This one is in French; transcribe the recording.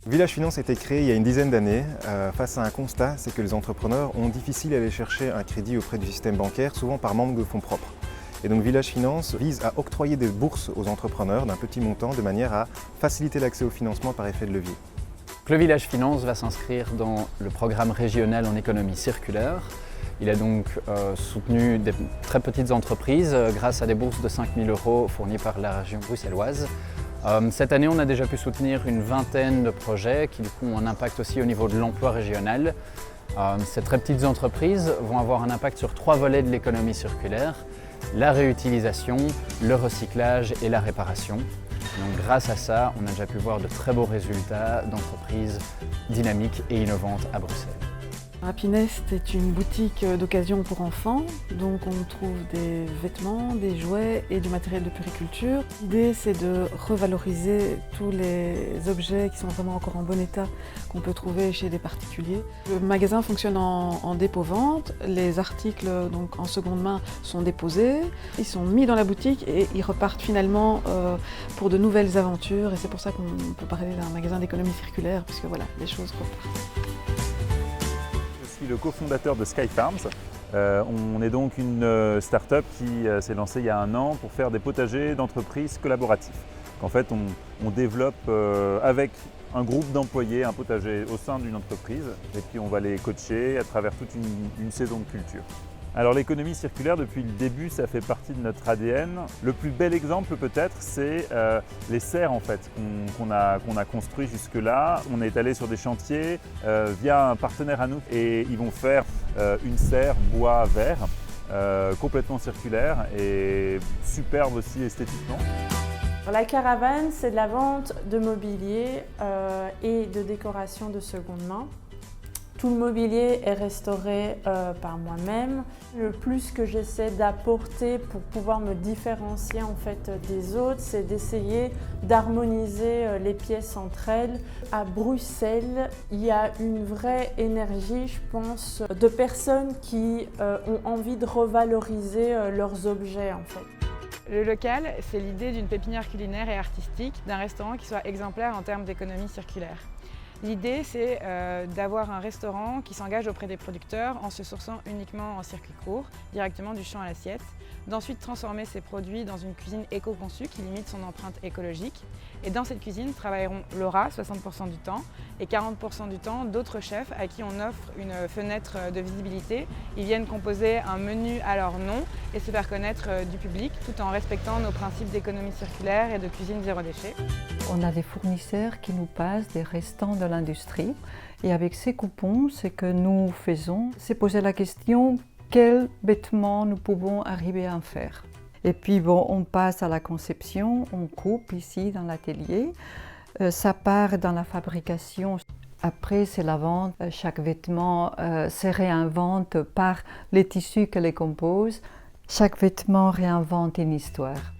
Village Finance a été créé il y a une dizaine d'années face à un constat, c'est que les entrepreneurs ont difficile à aller chercher un crédit auprès du système bancaire, souvent par manque de fonds propres. Et donc Village Finance vise à octroyer des bourses aux entrepreneurs d'un petit montant de manière à faciliter l'accès au financement par effet de levier. Le Village Finance va s'inscrire dans le programme régional en économie circulaire. Il a donc soutenu des très petites entreprises grâce à des bourses de 5 000 € fournies par la région bruxelloise. Cette année, on a déjà pu soutenir une vingtaine de projets qui du coup, ont un impact aussi au niveau de l'emploi régional. Ces très petites entreprises vont avoir un impact sur 3 volets de l'économie circulaire: la réutilisation, le recyclage et la réparation. Donc, grâce à ça, on a déjà pu voir de très beaux résultats d'entreprises dynamiques et innovantes à Bruxelles. Happinest est une boutique d'occasion pour enfants, donc on trouve des vêtements, des jouets et du matériel de puriculture. L'idée c'est de revaloriser tous les objets qui sont vraiment encore en bon état qu'on peut trouver chez des particuliers. Le magasin fonctionne en dépôt-vente, les articles donc en seconde main sont déposés, ils sont mis dans la boutique et ils repartent finalement pour de nouvelles aventures, et c'est pour ça qu'on peut parler d'un magasin d'économie circulaire, puisque voilà, les choses repartent. Je suis le cofondateur de Sky Farms. On est donc une start-up qui s'est lancée il y a 1 an pour faire des potagers d'entreprises collaboratifs. En fait, on développe avec un groupe d'employés un potager au sein d'une entreprise, et puis on va les coacher à travers toute une saison de culture. Alors l'économie circulaire, depuis le début, ça fait partie de notre ADN. Le plus bel exemple peut-être, c'est les serres en fait, qu'on a construit jusque-là. On est allé sur des chantiers via un partenaire à nous, et ils vont faire une serre bois-verre complètement circulaire et superbe aussi esthétiquement. La caravane, c'est de la vente de mobilier et de décoration de seconde main. Tout le mobilier est restauré par moi-même. Le plus que j'essaie d'apporter pour pouvoir me différencier en fait des autres, c'est d'essayer d'harmoniser les pièces entre elles. À Bruxelles, il y a une vraie énergie, je pense, de personnes qui ont envie de revaloriser leurs objets en fait. Le local, c'est l'idée d'une pépinière culinaire et artistique, d'un restaurant qui soit exemplaire en termes d'économie circulaire. L'idée, c'est d'avoir un restaurant qui s'engage auprès des producteurs en se sourçant uniquement en circuit court, directement du champ à l'assiette, d'ensuite transformer ces produits dans une cuisine éco-conçue qui limite son empreinte écologique. Et dans cette cuisine travailleront Laura, 60% du temps, et 40% du temps d'autres chefs à qui on offre une fenêtre de visibilité. Ils viennent composer un menu à leur nom et se faire connaître du public, tout en respectant nos principes d'économie circulaire et de cuisine zéro déchet. On a des fournisseurs qui nous passent des restants de l'industrie, et avec ces coupons, ce que nous faisons, c'est poser la question: quels vêtements nous pouvons arriver à en faire? Et puis bon, on passe à la conception, on coupe ici dans l'atelier, ça part dans la fabrication. Après, c'est la vente. Chaque vêtement se réinvente par les tissus que les composent. Chaque vêtement réinvente une histoire.